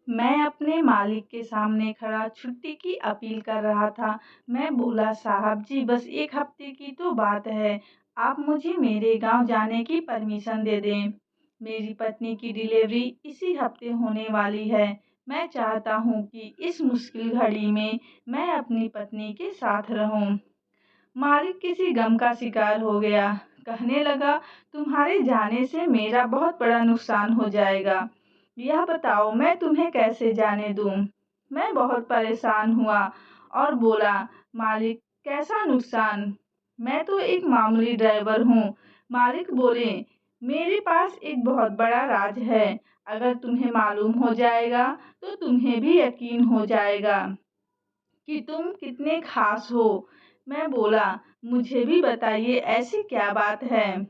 मैं अपने मालिक के सामने खड़ा छुट्टी की अपील कर रहा था। मैं बोला, साहब जी, बस 1 हफ्ते की तो बात है। आप मुझे मेरे गांव जाने की परमिशन दे दें। मेरी पत्नी की डिलीवरी इसी हफ्ते होने वाली है। मैं चाहता हूँ कि इस मुश्किल घड़ी में मैं अपनी पत्नी के साथ रहूं। मालिक किसी गम का शिकार हो गया। कहने लगा, तुम्हारे जाने से मेरा बहुत बड़ा नुकसान हो जाएगा। यह बताओ मैं तुम्हें कैसे जाने दूं? मैं बहुत परेशान हुआ और बोला, मालिक, कैसा नुकसान? मैं तो एक मामूली ड्राइवर हूँ। मालिक बोले, मेरे पास एक बहुत बड़ा राज है। अगर तुम्हें मालूम हो जाएगा तो तुम्हें भी यकीन हो जाएगा कि तुम कितने खास हो। मैं बोला, मुझे भी बताइए, ऐसी क्या बात है?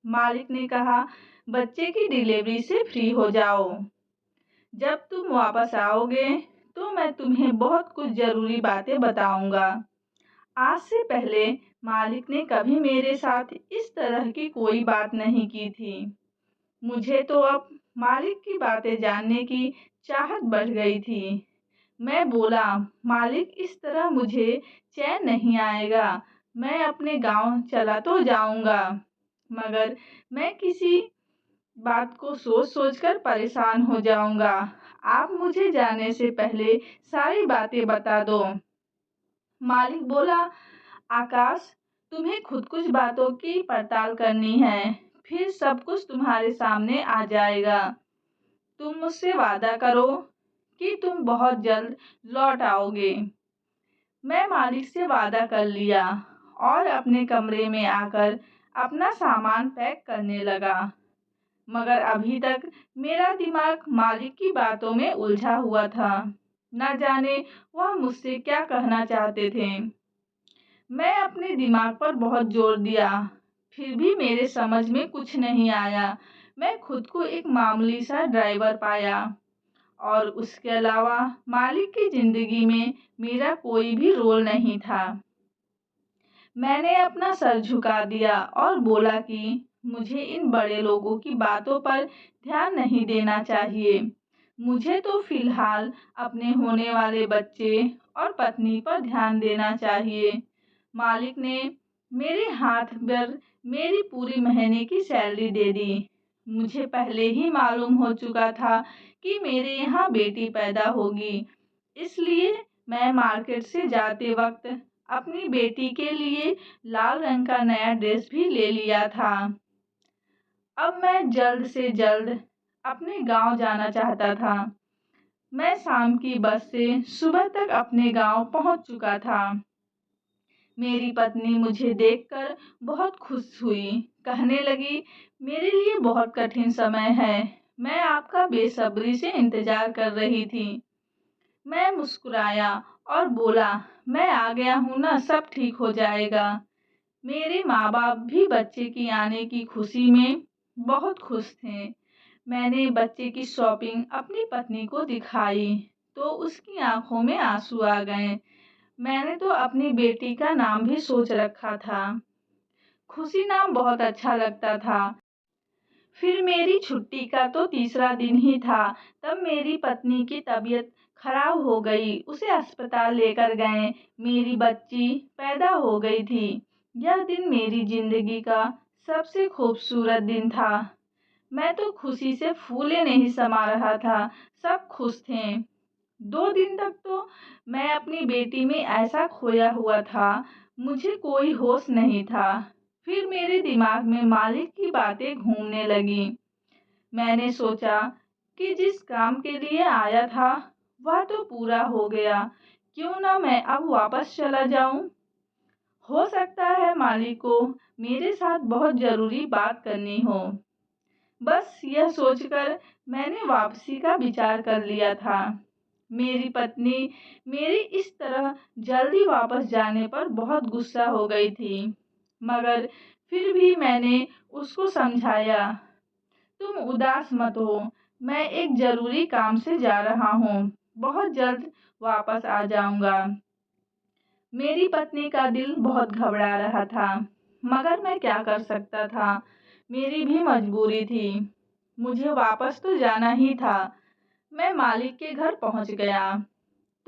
मालिक ने कहा, बच्चे की डिलीवरी से फ्री हो जाओ। जब तुम वापस आओगे तो मैं तुम्हें बहुत कुछ जरूरी बातें बताऊंगा। आज से पहले मालिक ने कभी मेरे साथ इस तरह की कोई बात नहीं की थी। मुझे तो अब मालिक की बातें जानने की चाहत बढ़ गई थी। मैं बोला, मालिक, इस तरह मुझे चैन नहीं आएगा। मैं अपने गांव चला तो जाऊंगा, मगर मैं किसी बात को सोच सोच कर परेशान हो जाऊंगा। आप मुझे जाने से पहले सारी बातें बता दो। मालिक बोला, आकाश, तुम्हें खुद कुछ बातों की पड़ताल करनी है, फिर सब कुछ तुम्हारे सामने आ जाएगा। तुम मुझसे वादा करो कि तुम बहुत जल्द लौट आओगे। मैं मालिक से वादा कर लिया और अपने कमरे में आकर अपना सामान पैक करने लगा। मगर अभी तक मेरा दिमाग मालिक की बातों में उलझा हुआ था। न जाने वह मुझसे क्या कहना चाहते थे। मैं अपने दिमाग पर बहुत जोर दिया, फिर भी मेरे समझ में कुछ नहीं आया। मैं खुद को एक मामूली सा ड्राइवर पाया और उसके अलावा मालिक की जिंदगी में मेरा कोई भी रोल नहीं था। मैंने अपना सर झुका दिया और बोला कि मुझे इन बड़े लोगों की बातों पर ध्यान नहीं देना चाहिए। मुझे तो फिलहाल अपने होने वाले बच्चे और पत्नी पर ध्यान देना चाहिए। मालिक ने मेरे हाथ पर मेरी पूरी महीने की सैलरी दे दी। मुझे पहले ही मालूम हो चुका था कि मेरे यहाँ बेटी पैदा होगी, इसलिए मैं मार्केट से जाते वक्त अपनी बेटी के लिए लाल रंग का नया ड्रेस भी ले लिया था। अब मैं जल्द से जल्द अपने गांव जाना चाहता था। मैं शाम की बस से सुबह तक अपने गांव पहुंच चुका था। मेरी पत्नी मुझे देखकर बहुत खुश हुई। कहने लगी, मेरे लिए बहुत कठिन समय है। मैं आपका बेसब्री से इंतजार कर रही थी। मैं मुस्कुराया और बोला, मैं आ गया हूँ ना, सब ठीक हो जाएगा। मेरे माँ बाप भी बच्चे की आने की खुशी में बहुत खुश थे। मैंने बच्चे की शॉपिंग अपनी पत्नी को दिखाई तो उसकी आंखों में आंसू आ गए। मैंने तो अपनी बेटी का नाम भी सोच रखा था। खुशी नाम बहुत अच्छा लगता था। फिर मेरी छुट्टी का तो तीसरा दिन ही था, तब मेरी पत्नी की तबीयत खराब हो गई। उसे अस्पताल लेकर गए। मेरी बच्ची पैदा हो गई थी। यह दिन मेरी जिंदगी का सबसे खूबसूरत दिन था। मैं तो खुशी से फूले नहीं समा रहा था। सब खुश थे। 2 दिन तक तो मैं अपनी बेटी में ऐसा खोया हुआ था, मुझे कोई होश नहीं था। फिर मेरे दिमाग में मालिक की बातें घूमने लगी। मैंने सोचा कि जिस काम के लिए आया था वह तो पूरा हो गया, क्यों ना मैं अब वापस चला जाऊं। हो सकता है मालिक को मेरे साथ बहुत जरूरी बात करनी हो। बस यह सोचकर मैंने वापसी का विचार कर लिया था। मेरी पत्नी मेरी इस तरह जल्दी वापस जाने पर बहुत गुस्सा हो गई थी, मगर फिर भी मैंने उसको समझाया, तुम उदास मत हो, मैं एक जरूरी काम से जा रहा हूँ, बहुत जल्द वापस आ जाऊंगा। मेरी पत्नी का दिल बहुत घबरा रहा था, मगर मैं क्या कर सकता था, मेरी भी मजबूरी थी। मुझे वापस तो जाना ही था। मैं मालिक के घर पहुंच गया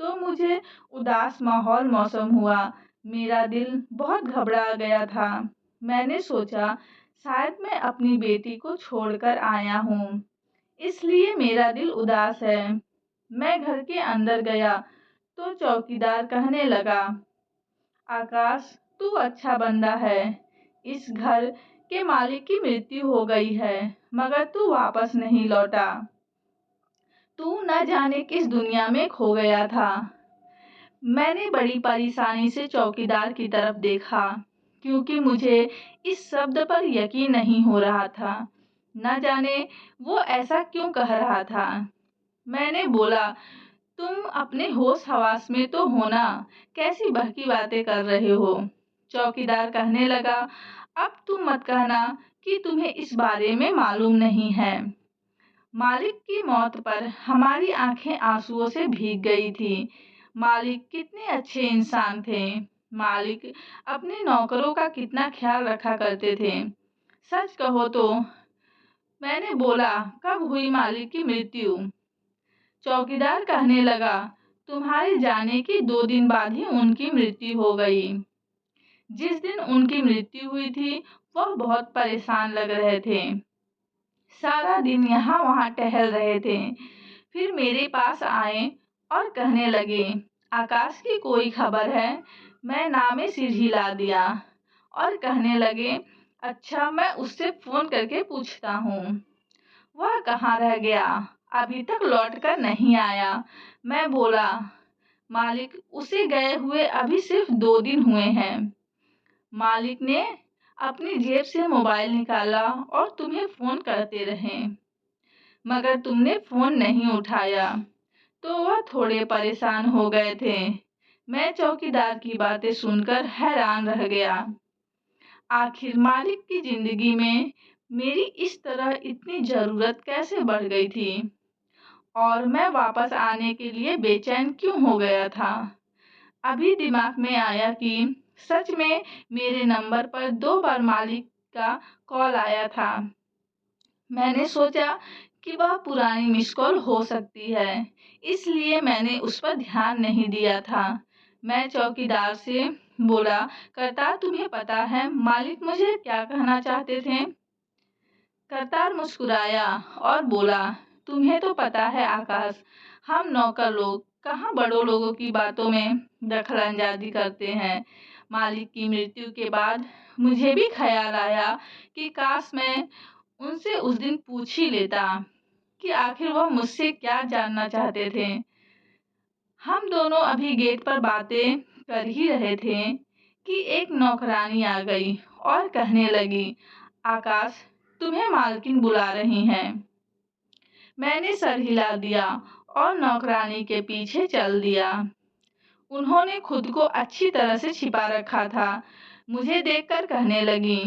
तो मुझे उदास मौसम हुआ। मेरा दिल बहुत घबरा गया था। मैंने सोचा शायद मैं अपनी बेटी को छोड़कर आया हूँ, इसलिए मेरा दिल उदास है। मैं घर के अंदर गया तो चौकीदार कहने लगा, आकाश, तू अच्छा बंदा है। इस घर के मालिक की मृत्यु हो गई है, मगर तू वापस नहीं लौटा। तू न जाने किस दुनिया में खो गया था। मैंने बड़ी परेशानी से चौकीदार की तरफ देखा, क्योंकि मुझे इस शब्द पर यकीन नहीं हो रहा था। न जाने वो ऐसा क्यों कह रहा था। मैंने बोला, तुम अपने होश हवास में तो हो ना, कैसी बहकी बातें कर रहे हो। चौकीदार कहने लगा, अब तुम मत कहना कि तुम्हें इस बारे में मालूम नहीं है। मालिक की मौत पर हमारी आंखें आंसुओं से भीग गई थी। मालिक कितने अच्छे इंसान थे। मालिक अपने नौकरों का कितना ख्याल रखा करते थे। सच कहो तो मैंने बोला, कब हुई मालिक की मृत्यु? चौकीदार कहने लगा, तुम्हारे जाने के 2 दिन बाद ही उनकी मृत्यु हो गई। जिस दिन उनकी मृत्यु हुई थी वह बहुत परेशान लग रहे थे। सारा दिन यहाँ वहाँ टहल रहे थे। फिर मेरे पास आए और कहने लगे, आकाश की कोई खबर है? मैं नामे सिर हिला दिया और कहने लगे, अच्छा, मैं उससे फोन करके पूछता हूँ। वह कहाँ रह गया? अभी तक लौट कर नहीं आया। मैं बोला, मालिक, उसे गए हुए अभी सिर्फ 2 दिन हुए हैं। मालिक ने अपनी जेब से मोबाइल निकाला और तुम्हें फोन करते रहे, मगर तुमने फोन नहीं उठाया, तो वह थोड़े परेशान हो गए थे। मैं चौकीदार की बातें सुनकर हैरान रह गया। आखिर मालिक की जिंदगी में मेरी इस तरह इतनी जरूरत कैसे बढ़ गई थी और मैं वापस आने के लिए बेचैन क्यों हो गया था। अभी दिमाग में आया कि सच में मेरे नंबर पर 2 बार मालिक का कॉल आया था। मैंने सोचा कि वह पुरानी मिस कॉल हो सकती है, इसलिए मैंने उस पर ध्यान नहीं दिया था। मैं चौकीदार से बोला, करतार, तुम्हें पता है मालिक मुझे क्या कहना चाहते थे? करतार मुस्कुराया और बोला, तुम्हें तो पता है आकाश, हम नौकर लोग कहाँ बड़ों लोगों की बातों में दखलंदाजी करते हैं। मालिक की मृत्यु के बाद मुझे भी ख्याल आया कि काश मैं उनसे उस दिन पूछ ही लेता कि आखिर वह मुझसे क्या जानना चाहते थे। हम दोनों अभी गेट पर बातें कर ही रहे थे कि एक नौकरानी आ गई और कहने लगी, आकाश, तुम्हें मालकिन बुला रही हैं। मैंने सर हिला दिया और नौकरानी के पीछे चल दिया। उन्होंने खुद को अच्छी तरह से छिपा रखा था। मुझे देखकर कहने लगी,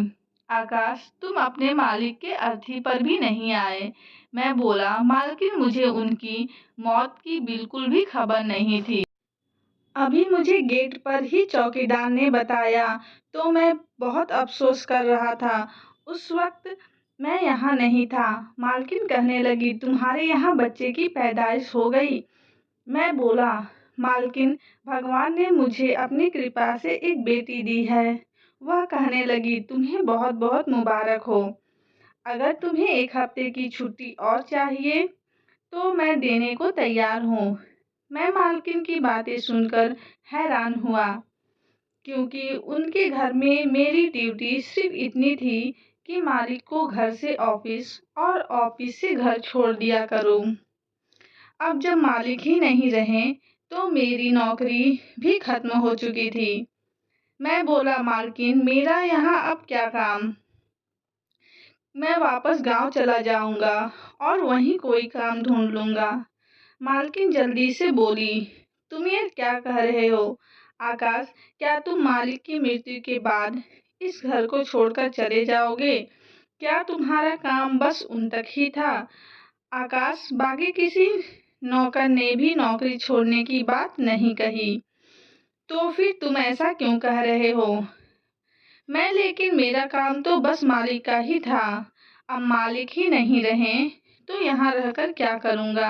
आकाश, तुम अपने मालिक के अर्थी पर भी नहीं आए। मैं बोला, मालकिन, मुझे उनकी मौत की बिल्कुल भी खबर नहीं थी। अभी मुझे गेट पर ही चौकीदार ने बताया, तो मैं बहुत अफसोस कर रहा था। उस वक्त मैं यहाँ नहीं था। मालकिन कहने लगी, तुम्हारे यहाँ बच्चे की पैदाइश हो गई। मैं बोला, मालकिन, भगवान ने मुझे अपनी कृपा से एक बेटी दी है। वह कहने लगी, तुम्हें बहुत बहुत मुबारक हो। अगर तुम्हें 1 हफ्ते की छुट्टी और चाहिए तो मैं देने को तैयार हूँ। मैं मालकिन की बातें सुनकर हैरान हुआ, क्योंकि उनके घर में मेरी ड्यूटी सिर्फ इतनी थी कि मालिक को घर से ऑफिस और ऑफिस से घर छोड़ दिया करूँ। अब जब मालिक ही नहीं रहे तो मेरी नौकरी भी खत्म हो चुकी थी। मैं बोला, मालकिन, मेरा यहाँ अब क्या काम? मैं वापस गांव चला जाऊंगा और वहीं कोई काम ढूंढ लूंगा। मालकिन जल्दी से बोली, तुम ये क्या कह रहे हो? आकाश, क्या तुम मालिक की मृत्यु के बाद इस घर को छोड़कर चले जाओगे? क्या तुम्हारा काम बस उन तक ही था? आकाश, बाकी किसी नौकर ने भी नौकरी छोड़ने की बात नहीं कही। तो फिर तुम ऐसा क्यों कह रहे हो? लेकिन मेरा काम तो बस मालिक का ही था। अब मालिक ही नहीं रहे तो यहाँ रहकर क्या करूँगा?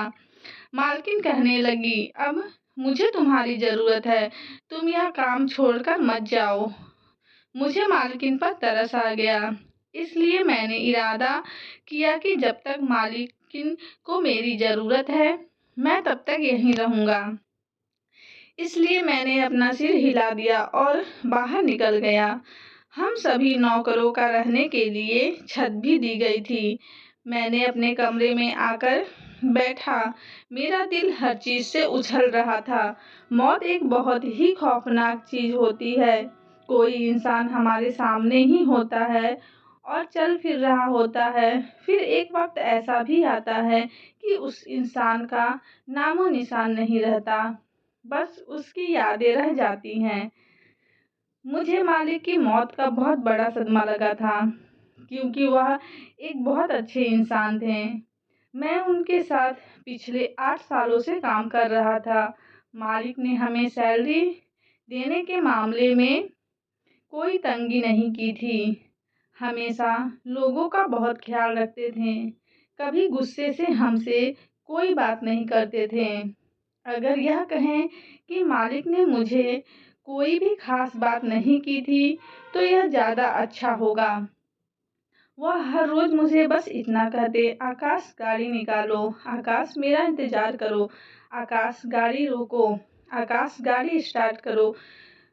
मालकिन कहने लगी, अब मुझे तुम्हारी ज़रूरत है, तुम यह काम छोड़कर मत जाओ। मुझे मालकिन पर तरस आ गया, इसलिए मैंने इरादा किया कि जब तक मालकिन को मेरी ज़रूरत है, मैं तब तक यहीं रहूँगा। इसलिए मैंने अपना सिर हिला दिया और बाहर निकल गया। हम सभी नौकरों का रहने के लिए छत भी दी गई थी। मैंने अपने कमरे में आकर बैठा। मेरा दिल हर चीज़ से उछल रहा था। मौत एक बहुत ही खौफनाक चीज़ होती है। कोई इंसान हमारे सामने ही होता है और चल फिर रहा होता है। फिर एक वक्त ऐसा भी आता है कि उस इंसान का नामो निशान नहीं रहता, बस उसकी यादें रह जाती हैं। मुझे मालिक की मौत का बहुत बड़ा सदमा लगा था, क्योंकि वह एक बहुत अच्छे इंसान थे। मैं उनके साथ पिछले 8 सालों से काम कर रहा था। मालिक ने हमें सैलरी देने के मामले में कोई तंगी नहीं की थी। हमेशा लोगों का बहुत ख्याल रखते थे। कभी गुस्से से हमसे कोई बात नहीं करते थे। अगर यह कहें कि मालिक ने मुझे कोई भी खास बात नहीं की थी, तो यह ज़्यादा अच्छा होगा। वह हर रोज़ मुझे बस इतना कहते, आकाश गाड़ी निकालो, आकाश मेरा इंतज़ार करो, आकाश गाड़ी रोको, आकाश गाड़ी स्टार्ट करो।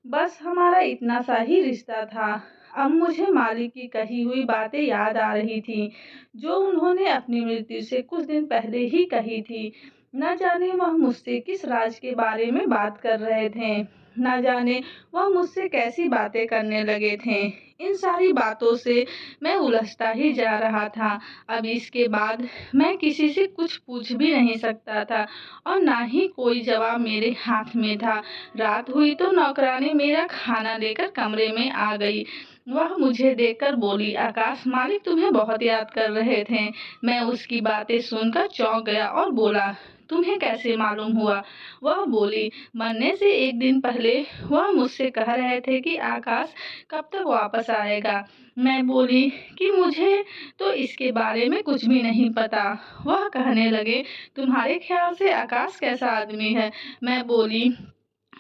बस हमारा इतना सा ही रिश्ता था। अब मुझे मालिक की कही हुई बातें याद आ रही थी, जो उन्होंने अपनी मृत्यु से कुछ दिन पहले ही कही थी। न जाने वह मुझसे किस राज के बारे में बात कर रहे थे, न जाने वह मुझसे कैसी बातें करने लगे थे। इन सारी बातों से मैं उलझता ही जा रहा था। अब इसके बाद मैं किसी से कुछ पूछ भी नहीं सकता था और ना ही कोई जवाब मेरे हाथ में था। रात हुई तो नौकरानी मेरा खाना लेकर कमरे में आ गई। वह मुझे देखकर बोली, आकाश, मालिक तुम्हें बहुत याद कर रहे थे। मैं उसकी बातें सुनकर चौंक गया और बोला, तुम्हें कैसे मालूम हुआ? वह बोली, मरने से एक दिन पहले वह मुझसे कह रहे थे कि आकाश कब तक वापस आएगा। मैं बोली कि मुझे तो इसके बारे में कुछ भी नहीं पता। वह कहने लगे, तुम्हारे ख्याल से आकाश कैसा आदमी है? मैं बोली,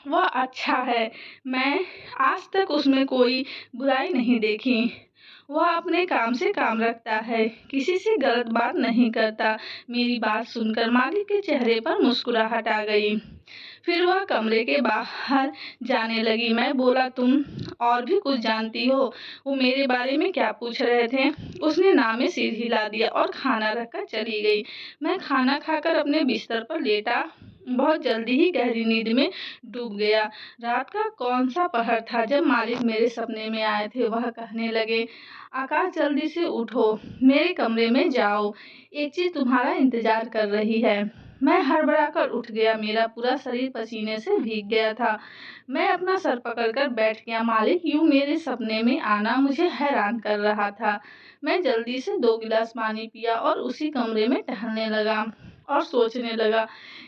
वह अच्छा है। मैं आज तक उसमें कोई बुराई नहीं देखी। वह अपने काम से काम रखता है, किसी से गलत बात नहीं करता। मेरी बात सुनकर मालिक के चेहरे पर मुस्कुराहट आ गई। फिर वह कमरे के बाहर जाने लगी। मैं बोला, तुम और भी कुछ जानती हो? वो मेरे बारे में क्या पूछ रहे थे? उसने ना में सिर हिला दिया और खाना रखकर चली गई। मैं खाना खाकर अपने बिस्तर पर लेटा बहुत जल्दी ही गहरी नींद में डूब गया। रात का कौन सा पहर था जब मालिक मेरे सपने में आए थे। वह कहने लगे, आकाश, जल्दी से उठो, मेरे कमरे में जाओ, एक चीज तुम्हारा इंतजार कर रही है। मैं हड़बड़ा कर उठ गया। मेरा पूरा शरीर पसीने से भीग गया था। मैं अपना सर पकड़कर बैठ गया। मालिक यूं मेरे सपने में आना मुझे हैरान कर रहा था। मैं जल्दी से 2 गिलास पानी पिया और उसी कमरे में टहलने लगा और सोचने लगा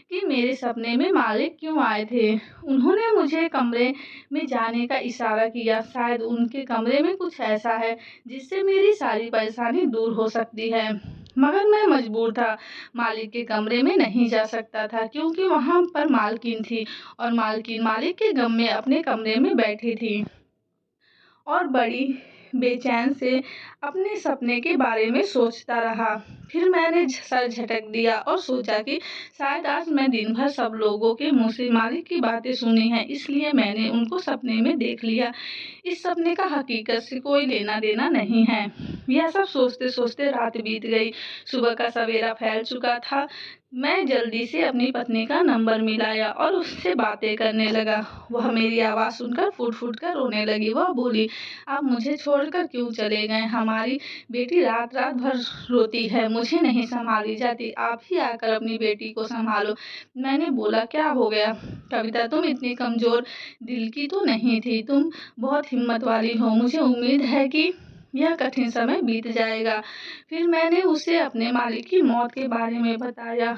कि मेरे सपने में मालिक क्यों आए थे। उन्होंने मुझे कमरे में जाने का इशारा किया। शायद उनके कमरे में कुछ ऐसा है जिससे मेरी सारी परेशानी दूर हो सकती है। मगर मैं मजबूर था, मालिक के कमरे में नहीं जा सकता था, क्योंकि वहां पर मालकिन थी और मालकिन मालिक के गम में अपने कमरे में बैठी थी और बड़ी बेचैन से अपने सपने के बारे में सोचता रहा। फिर मैंने सर झटक दिया और सोचा कि शायद आज मैं दिन भर सब लोगों के मुंह से मालिक की बातें सुनी हैं, इसलिए मैंने उनको सपने में देख लिया। इस सपने का हकीकत से कोई लेना देना नहीं है। यह सब सोचते सोचते रात बीत गई। सुबह का सवेरा फैल चुका था। मैं जल्दी से अपनी पत्नी का नंबर मिलाया और उससे बातें करने लगा। वह मेरी आवाज़ सुनकर फूट फूट कर रोने लगी। वह बोली, आप मुझे छोड़कर क्यों चले गए? हमारी बेटी रात रात भर रोती है, मुझे नहीं संभाली जाती, आप ही आकर अपनी बेटी को संभालो। मैंने बोला, क्या हो गया कविता, तुम इतनी कमज़ोर दिल की तो नहीं थी, तुम बहुत हिम्मत वाली हो। मुझे उम्मीद है कि यह कठिन समय बीत जाएगा। फिर मैंने उसे अपने मालिक की मौत के बारे में बताया।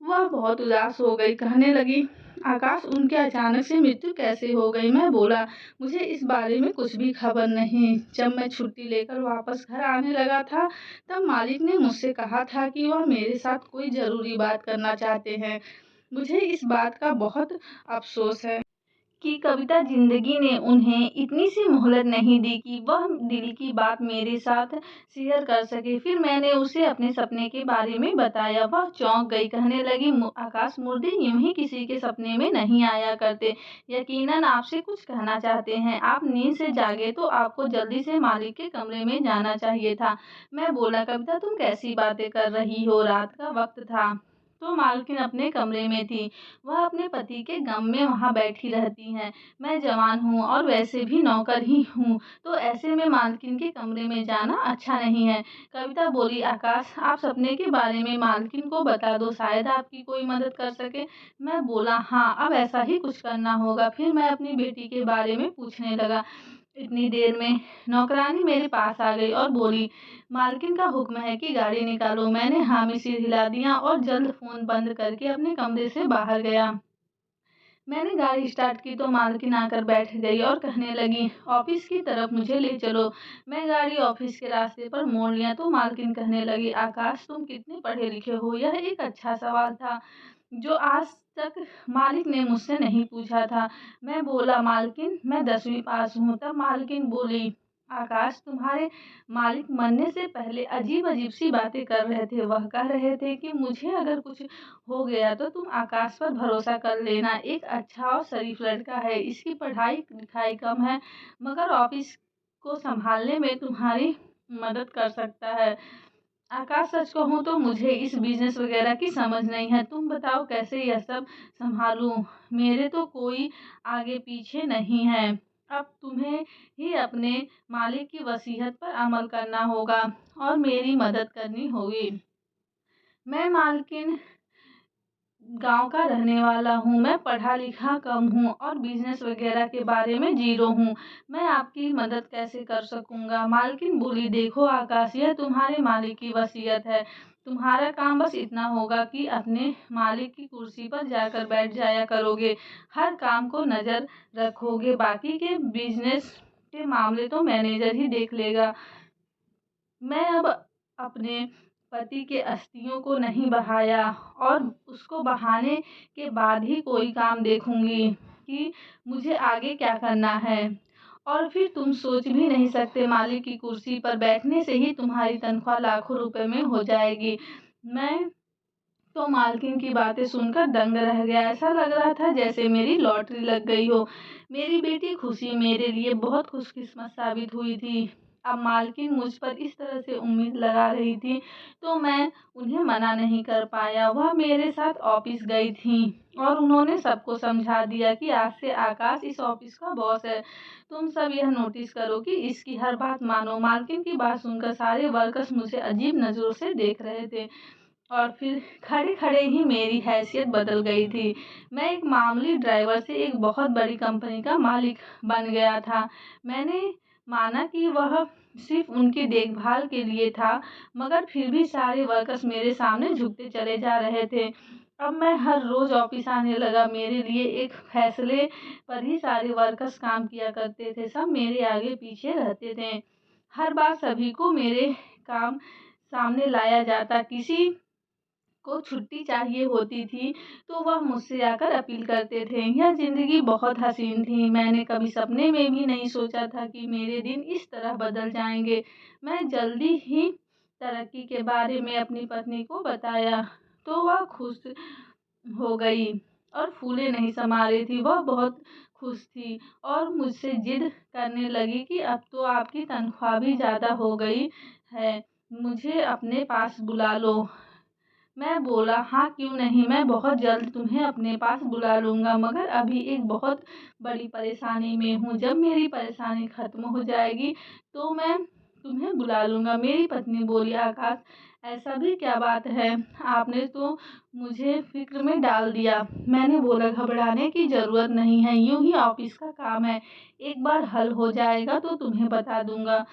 वह बहुत उदास हो गई, कहने लगी, आकाश, उनकी अचानक से मृत्यु कैसे हो गई? मैं बोला, मुझे इस बारे में कुछ भी खबर नहीं। जब मैं छुट्टी लेकर वापस घर आने लगा था, तब मालिक ने मुझसे कहा था कि वह मेरे साथ कोई ज़रूरी बात करना चाहते हैं। मुझे इस बात का बहुत अफ़सोस है कि कविता ज़िंदगी ने उन्हें इतनी सी मोहलत नहीं दी कि वह दिल की बात मेरे साथ शेयर कर सके। फिर मैंने उसे अपने सपने के बारे में बताया। वह चौंक गई, कहने लगी, आकाश, मुर्दे यूं ही किसी के सपने में नहीं आया करते। यकीनन आपसे कुछ कहना चाहते हैं। आप नींद से जागे तो आपको जल्दी से मालिक के कमरे में जाना चाहिए था। मैं बोला, कविता, तुम कैसी बातें कर रही हो? रात का वक्त था तो मालकिन अपने कमरे में थी। वह अपने पति के गम में वहाँ बैठी रहती हैं। मैं जवान हूँ और वैसे भी नौकर ही हूँ, तो ऐसे में मालकिन के कमरे में जाना अच्छा नहीं है। कविता बोली, आकाश, आप सपने के बारे में मालकिन को बता दो, शायद आपकी कोई मदद कर सके। मैं बोला, हाँ, अब ऐसा ही कुछ करना होगा। फिर मैं अपनी बेटी के बारे में पूछने लगा। इतनी देर में नौकरानी मेरे पास आ गई और बोली, मालकिन का हुक्म है कि गाड़ी निकालो। मैंने हामी सिर हिला दिया और जल्द फ़ोन बंद करके अपने कमरे से बाहर गया। मैंने गाड़ी स्टार्ट की तो मालकिन आकर बैठ गई और कहने लगी, ऑफिस की तरफ मुझे ले चलो। मैं गाड़ी ऑफिस के रास्ते पर मोड़ लिया तो मालकिन कहने लगी, आकाश, तुम कितने पढ़े लिखे हो? यह एक अच्छा सवाल था जो आज तक मालिक ने मुझसे नहीं पूछा था। मैं बोला, मालकिन, मैं 10वीं पास हूँ। तब मालकिन बोली, आकाश, तुम्हारे मालिक मरने से पहले अजीब-अजीब सी बातें कर रहे थे। वह कह रहे थे कि मुझे अगर कुछ हो गया तो तुम आकाश पर भरोसा कर लेना। एक अच्छा और शरीफ लड़का है। इसकी पढ़ाई-लिखाई कम है, मगर ऑफिस को संभालने में तुम्हारी मदद कर सकता है। आकाश, सच कहूँ तो मुझे इस बिज़नेस वगैरह की समझ नहीं है। तुम बताओ कैसे यह सब सँभालूँ? मेरे तो कोई आगे-पीछे नहीं है। अब तुम्हें ही अपने मालिक की वसीयत पर अमल करना होगा और मेरी मदद करनी होगी। मैं मालकिन गाँव का रहने वाला हूँ। मैं पढ़ा-लिखा कम हूँ और बिज़नेस वगैरह के बारे में ज़ीरो हूँ। मैं आपकी मदद कैसे कर सकूँगा? मालकिन बोली, देखो आकाश, यह तुम्हारे मालिक की वसीयत है। तुम्हारा काम बस इतना होगा कि अपने मालिक की कुर्सी पर जाकर बैठ जाया करोगे। हर काम को नज़र रखोगे। बाकी के बिज़नेस के मामले तो मैनेजर ही देख लेगा। मैं अब अपने पति के अस्थियों को नहीं बहाया और उसको बहाने के बाद ही कोई काम देखूंगी कि मुझे आगे क्या करना है। और फिर तुम सोच भी नहीं सकते, मालिक की कुर्सी पर बैठने से ही तुम्हारी तनख्वाह लाखों रुपए में हो जाएगी। मैं तो मालकिन की बातें सुनकर दंग रह गया। ऐसा लग रहा था जैसे मेरी लॉटरी लग गई हो। मेरी बेटी खुशी मेरे लिए बहुत खुशकिस्मत साबित हुई थी। अब मालकिन मुझ पर इस तरह से उम्मीद लगा रही थी तो मैं उन्हें मना नहीं कर पाया। वह मेरे साथ ऑफिस गई थी और उन्होंने सबको समझा दिया कि आज से आकाश इस ऑफिस का बॉस है। तुम सब यह नोटिस करो कि इसकी हर बात मानो। मालकिन की बात सुनकर सारे वर्कर्स मुझे अजीब नज़रों से देख रहे थे और फिर खड़े-खड़े ही मेरी हैसियत बदल गई थी। मैं एक मामूली ड्राइवर से एक बहुत बड़ी कंपनी का मालिक बन गया था। मैंने माना कि वह सिर्फ़ उनकी देखभाल के लिए था, मगर फिर भी सारे वर्कर्स मेरे सामने झुकते चले जा रहे थे। अब मैं हर रोज़ ऑफ़िस आने लगा। मेरे लिए एक फ़ैसले पर ही सारे वर्कर्स काम किया करते थे। सब मेरे आगे-पीछे रहते थे। हर बार सभी को मेरे काम सामने लाया जाता। किसी को छुट्टी चाहिए होती थी तो वह मुझसे आकर अपील करते थे। यह ज़िंदगी बहुत हसीन थी। मैंने कभी सपने में भी नहीं सोचा था कि मेरे दिन इस तरह बदल जाएंगे। मैं जल्दी ही तरक्की के बारे में अपनी पत्नी को बताया तो वह खुश हो गई और फूले नहीं समा रही थी। वह बहुत खुश थी और मुझसे जिद करने लगी कि अब तो आपकी तनख्वाह भी ज़्यादा हो गई है, मुझे अपने पास बुला लो। मैं बोला, हाँ, क्यों नहीं, मैं बहुत जल्द तुम्हें अपने पास बुला लूँगा, मगर अभी एक बहुत बड़ी परेशानी में हूँ। जब मेरी परेशानी ख़त्म हो जाएगी तो मैं तुम्हें बुला लूँगा। मेरी पत्नी बोली, आकाश, ऐसा भी क्या बात है? आपने तो मुझे फ़िक्र में डाल दिया। मैंने बोला, घबराने की ज़रूरत नहीं है, यूँ ही ऑफ़िस का काम है। एक बार हल हो जाएगा तो तुम्हें बता दूँगा।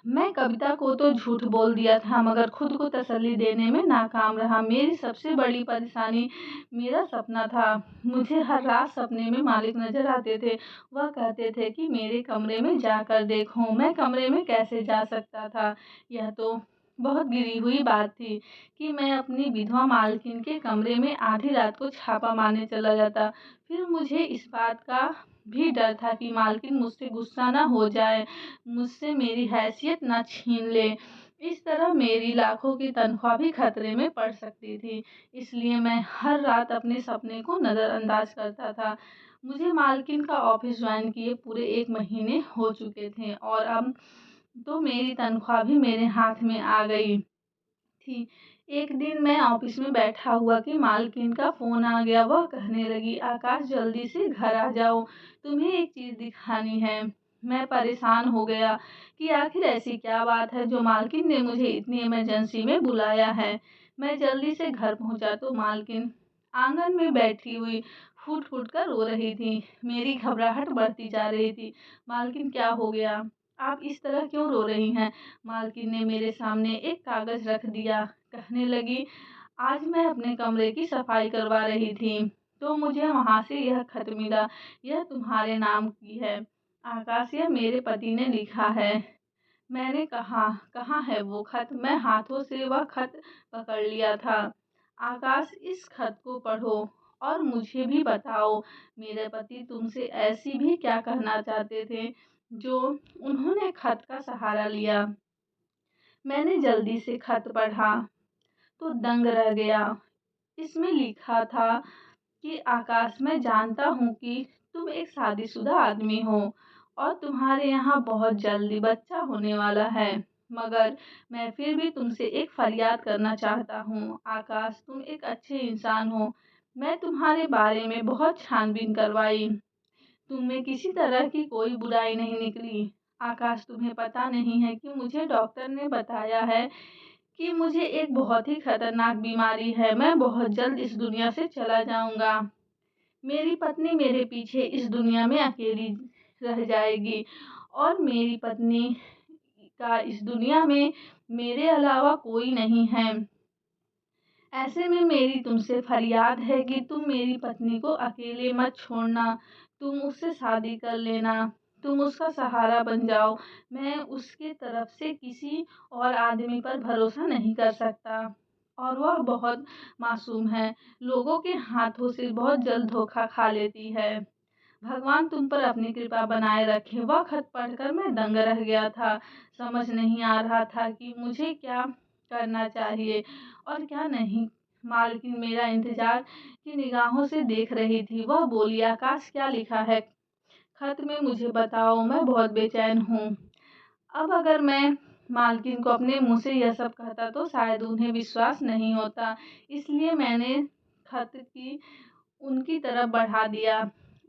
मैं कविता को तो झूठ बोल दिया था मगर खुद को तसल्ली देने में नाकाम रहा। मेरी सबसे बड़ी परेशानी मेरा सपना था। मुझे हर रात सपने में मालिक नजर आते थे। वह कहते थे कि मेरे कमरे में जाकर देखो। मैं कमरे में कैसे जा सकता था? यह तो बहुत गिरी हुई बात थी कि मैं अपनी विधवा मालकिन के कमरे में आधी रात को छापा मारने चला जाता। फिर मुझे इस बात का भी डर था कि मालकिन मुझसे गुस्सा न हो जाए, मुझसे मेरी हैसियत न छीन ले। इस तरह मेरी लाखों की तनख्वाह भी खतरे में पड़ सकती थी। इसलिए मैं हर रात अपने सपने को नज़रअंदाज करता था। मुझे मालकिन का ऑफिस ज्वाइन किए पूरे 1 महीने हो चुके थे और अब तो मेरी तनख्वाह भी मेरे हाथ में आ गई थी। एक दिन मैं ऑफिस में बैठा हुआ कि मालकिन का फोन आ गया। वह कहने लगी, आकाश जल्दी से घर आ जाओ, तुम्हें एक चीज दिखानी है। मैं परेशान हो गया कि आखिर ऐसी क्या बात है जो मालकिन ने मुझे इतनी इमरजेंसी में बुलाया है। मैं जल्दी से घर पहुंचा तो मालकिन आंगन में बैठी हुई फूट फूट कर रो रही थी। मेरी घबराहट बढ़ती जा रही थी। मालकिन, क्या हो गया? आप इस तरह क्यों रो रही हैं? मालकिन ने मेरे सामने एक कागज रख दिया। कहने लगी, आज मैं अपने कमरे की सफाई करवा रही थी तो मुझे वहां से यह खत मिला। यह तुम्हारे नाम की है आकाश, यह मेरे पति ने लिखा है। मैंने कहा, कहाँ है वो खत? मैं हाथों से वह खत पकड़ लिया था। आकाश, इस खत को पढ़ो और मुझे भी बताओ, मेरे पति तुमसे ऐसी भी क्या कहना चाहते थे जो उन्होंने खत का सहारा लिया। मैंने जल्दी से खत पढ़ा तो दंग रह गया। इसमें लिखा था कि आकाश, मैं जानता हूँ कि तुम एक शादीशुदा आदमी हो और तुम्हारे यहाँ बहुत जल्दी बच्चा होने वाला है, मगर मैं फिर भी तुमसे एक फरियाद करना चाहता हूँ। आकाश, तुम एक अच्छे इंसान हो। मैं तुम्हारे बारे में बहुत छानबीन करवाई, तुम में किसी तरह की कोई बुराई नहीं निकली। आकाश, तुम्हें पता नहीं है कि मुझे डॉक्टर ने बताया है कि मुझे एक बहुत ही खतरनाक बीमारी है। मैं बहुत जल्द इस दुनिया से चला जाऊंगा। मेरी पत्नी मेरे पीछे इस दुनिया में अकेली रह जाएगी और मेरी पत्नी का इस दुनिया में मेरे अलावा कोई नहीं है। ऐसे में मेरी तुमसे फरियाद है कि तुम मेरी पत्नी को अकेले मत छोड़ना। तुम उससे शादी कर लेना, तुम उसका सहारा बन जाओ। मैं उसके तरफ से किसी और आदमी पर भरोसा नहीं कर सकता और वह बहुत मासूम है। लोगों के हाथों से बहुत जल्द धोखा खा लेती है। भगवान तुम पर अपनी कृपा बनाए रखे। वह खत पढ़कर मैं दंग रह गया था। समझ नहीं आ रहा था कि मुझे क्या करना चाहिए और क्या नहीं। मालकिन मेरा इंतजार की निगाहों से देख रही थी। वह बोली, आकाश, क्या लिखा है खत में? मुझे बताओ, मैं बहुत बेचैन हूँ। अब अगर मैं मालकिन को अपने मुंह से यह सब कहता तो शायद उन्हें विश्वास नहीं होता। इसलिए मैंने खत की उनकी तरफ बढ़ा दिया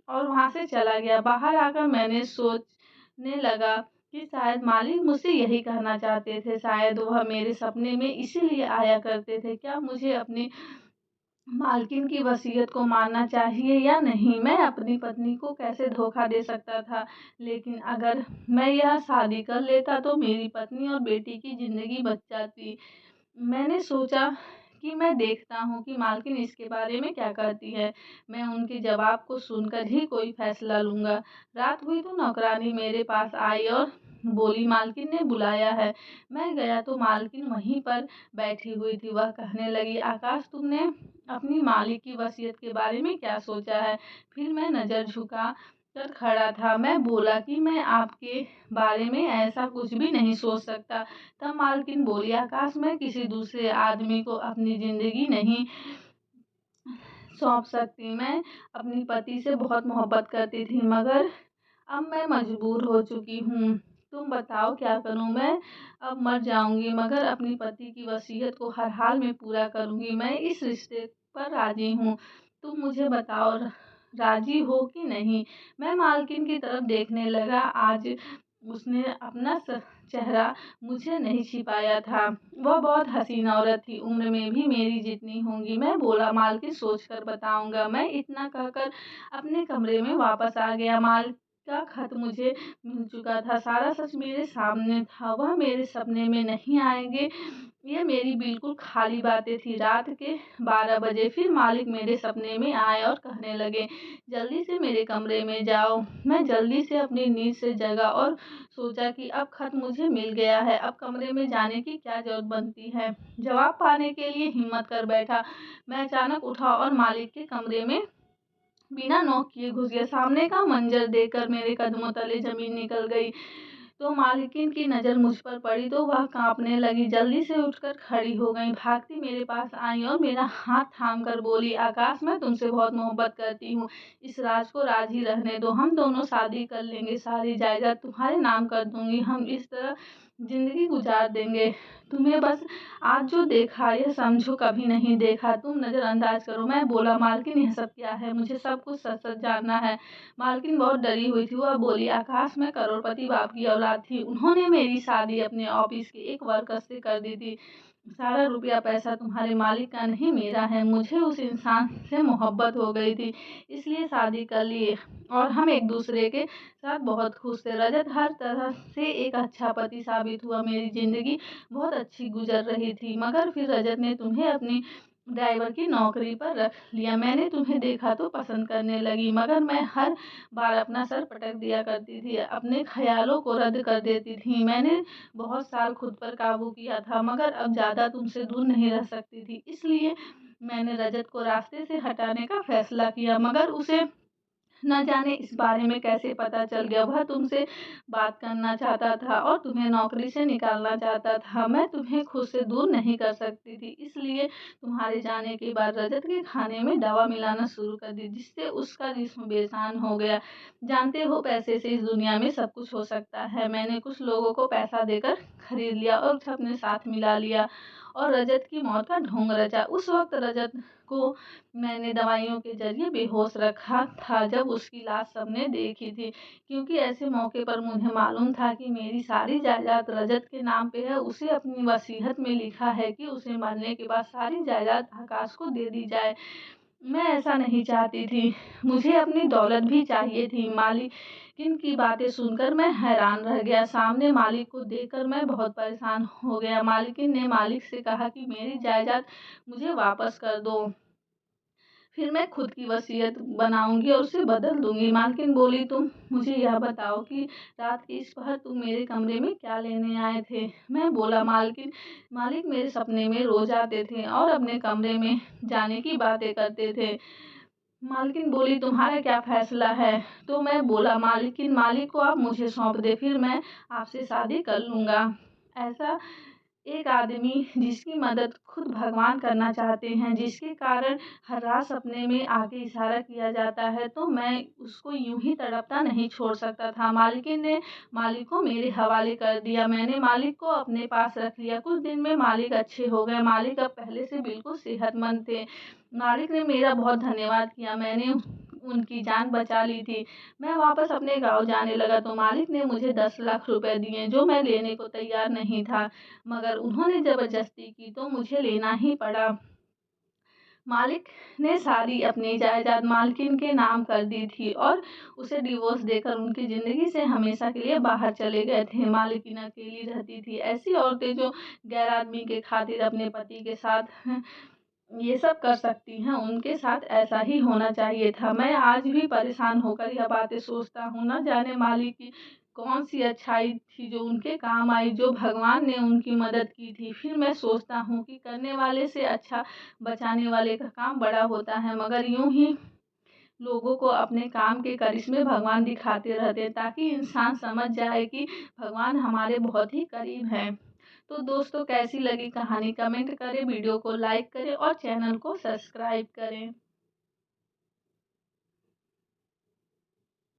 और वहां से चला गया। बाहर आकर मैंने सोचने लगा कि शायद मालिक मुझसे यही कहना चाहते थे। शायद वह मेरे सपने में इसीलिए आया करते थे। क्या मुझे अपनी मालकिन की वसीयत को मानना चाहिए या नहीं? मैं अपनी पत्नी को कैसे धोखा दे सकता था? लेकिन अगर मैं यह शादी कर लेता तो मेरी पत्नी और बेटी की जिंदगी बच जाती। मैंने सोचा कि मैं देखता हूँ कि मालकिन इसके बारे में क्या कहती है। मैं उनके जवाब को सुनकर ही कोई फैसला लूंगा। रात हुई तो नौकरानी मेरे पास आई और बोली, मालकिन ने बुलाया है। मैं गया तो मालकिन वहीं पर बैठी हुई थी। वह कहने लगी, आकाश, तुमने अपनी मालिक की वसीयत के बारे में क्या सोचा है? फिर मैं नजर झुका कर खड़ा था। मैं बोला कि मैं आपके बारे में ऐसा कुछ भी नहीं सोच सकता। तब मालकिन बोली, आकाश, मैं किसी दूसरे आदमी को अपनी जिंदगी नहीं सौंप सकती। मैं अपनी पति से बहुत मोहब्बत करती थी मगर अब मैं मजबूर हो चुकी हूँ। तुम बताओ क्या करूँ? मैं अब मर जाऊंगी मगर अपनी पति की वसीयत को हर हाल में पूरा करूंगी। मैं इस रिश्ते पर राजी हूँ। तुम मुझे बताओ, राजी हो कि नहीं? मैं मालकिन की तरफ देखने लगा। आज उसने अपना चेहरा मुझे नहीं छिपाया था। वह बहुत हसीन औरत थी, उम्र में भी मेरी जितनी होंगी। मैं बोला, मालकिन सोच कर बताऊंगा। मैं इतना कहकर अपने कमरे में वापस आ गया। का खत मुझे मिल चुका था। सारा सच मेरे सामने था। वह मेरे सपने में नहीं आएंगे, ये मेरी बिल्कुल खाली बातें थी। रात के 12 बजे फिर मालिक मेरे सपने में आए और कहने लगे, जल्दी से मेरे कमरे में जाओ। मैं जल्दी से अपनी नींद से जगा और सोचा कि अब खत मुझे मिल गया है, अब कमरे में जाने की क्या जरूरत बनती है। जवाब पाने के लिए हिम्मत कर बैठा। मैं अचानक उठा और मालिक के कमरे में बिना नॉक किए घुस गया। सामने का मंजर देखकर मेरे कदमों तले जमीन निकल गई। तो मालकिन की नज़र मुझ पर पड़ी तो वह कांपने लगी। जल्दी से उठकर खड़ी हो गई, भागती मेरे पास आई और मेरा हाथ थाम कर बोली, आकाश, मैं तुमसे बहुत मोहब्बत करती हूँ। इस राज को राज ही रहने दो। हम दोनों शादी कर लेंगे, सारी जायदाद तुम्हारे नाम कर दूंगी। हम इस तरह जिंदगी गुजार देंगे। तुम्हें बस आज जो देखा यह समझो कभी नहीं देखा। तुम नज़रअंदाज करो। मैं बोला, मालकिन यह सब क्या है? मुझे सब कुछ सच सच जानना है। मालकिन बहुत डरी हुई थी। वह बोली, आकाश, मैं करोड़पति बाप की औलाद थी। उन्होंने मेरी शादी अपने ऑफिस के एक वर्कर से कर दी थी। सारा रुपया पैसा तुम्हारे मालिक का नहीं, मेरा है। मुझे उस इंसान से मोहब्बत हो गई थी, इसलिए शादी कर ली और हम एक दूसरे के साथ बहुत खुश थे। रजत हर तरह से एक अच्छा पति साबित हुआ। मेरी जिंदगी बहुत अच्छी गुजर रही थी। मगर फिर रजत ने तुम्हें अपनी ड्राइवर की नौकरी पर रख लिया। मैंने तुम्हें देखा तो पसंद करने लगी, मगर मैं हर बार अपना सर पटक दिया करती थी, अपने ख्यालों को रद्द कर देती थी। मैंने बहुत साल खुद पर काबू किया था, मगर अब ज़्यादा तुमसे दूर नहीं रह सकती थी। इसलिए मैंने रजत को रास्ते से हटाने का फैसला किया। मगर उसे न जाने इस बारे में कैसे पता चल गया। वह तुमसे बात करना चाहता था और तुम्हें नौकरी से निकालना चाहता था। मैं तुम्हें खुद से दूर नहीं कर सकती थी, इसलिए तुम्हारे जाने के बाद रजत के खाने में दवा मिलाना शुरू कर दी, जिससे उसका जिस्म बेजान हो गया। जानते हो, पैसे से इस दुनिया में सब कुछ हो सकता है। मैंने कुछ लोगों को पैसा देकर खरीद लिया और उसे अपने साथ मिला लिया और रजत की मौत का ढोंग रचा। उस वक्त रजत को मैंने दवाइयों के जरिए बेहोश रखा था जब उसकी लाश सबने देखी थी, क्योंकि ऐसे मौके पर मुझे मालूम था कि मेरी सारी जायदाद रजत के नाम पे है। उसे अपनी वसीयत में लिखा है कि उसे मरने के बाद सारी जायदाद आकाश को दे दी जाए। मैं ऐसा नहीं चाहती थी, मुझे अपनी दौलत भी चाहिए थी। मालिकिन की बातें सुनकर मैं हैरान रह गया। सामने मालिक को देखकर मैं बहुत परेशान हो गया। मालिकिन ने मालिक से कहा कि मेरी जायदाद मुझे वापस कर दो, फिर मैं खुद की वसीयत बनाऊंगी और उसे बदल दूंगी। मालकिन बोली, तुम मुझे यह बताओ कि रात के इस पहर तुम मेरे कमरे में क्या लेने आए थे? मैं बोला, मालकिन, मालिक मेरे सपने में रोज आते थे और अपने कमरे में जाने की बातें करते थे। मालकिन बोली, तुम्हारा क्या फैसला है? तो मैं बोला, मालकिन, मालिक को आप मुझे सौंप दे, फिर मैं आपसे शादी कर लूंगा। ऐसा एक आदमी जिसकी मदद खुद भगवान करना चाहते हैं, जिसके कारण हर रात सपने में आके इशारा किया जाता है, तो मैं उसको यूं ही तड़पता नहीं छोड़ सकता था। मालिकिन ने मालिक को मेरे हवाले कर दिया। मैंने मालिक को अपने पास रख लिया। कुछ दिन में मालिक अच्छे हो गए। मालिक अब पहले से बिल्कुल सेहतमंद थे। मालिक ने मेरा बहुत धन्यवाद किया। मैंने उनकी जान बचा ली थी। मैं वापस अपने गांव जाने लगा तो मालिक ने मुझे 10 लाख रुपए दिए, जो मैं लेने को तैयार नहीं था, मगर उन्होंने जबरदस्ती की तो मुझे लेना ही पड़ा। मालिक ने सारी अपनी जायदाद मालकिन के नाम कर दी थी और उसे डिवोर्स देकर उनकी जिंदगी से हमेशा के लिए बाहर चले गए थे। मालकिन अकेली रहती थी। ऐसी औरतें जो गैर आदमी के खातिर अपने पति के साथ ये सब कर सकती हैं, उनके साथ ऐसा ही होना चाहिए था। मैं आज भी परेशान होकर यह बातें सोचता हूँ। न जाने मालिक की कौन सी अच्छाई थी जो उनके काम आई, जो भगवान ने उनकी मदद की थी। फिर मैं सोचता हूँ कि करने वाले से अच्छा बचाने वाले का काम बड़ा होता है। मगर यूं ही लोगों को अपने काम के करिश्मे भगवान दिखाते रहते हैं, ताकि इंसान समझ जाए कि भगवान हमारे बहुत ही करीब हैं। तो दोस्तों, कैसी लगी कहानी कमेंट करें, वीडियो को लाइक करें और चैनल को सब्सक्राइब करें।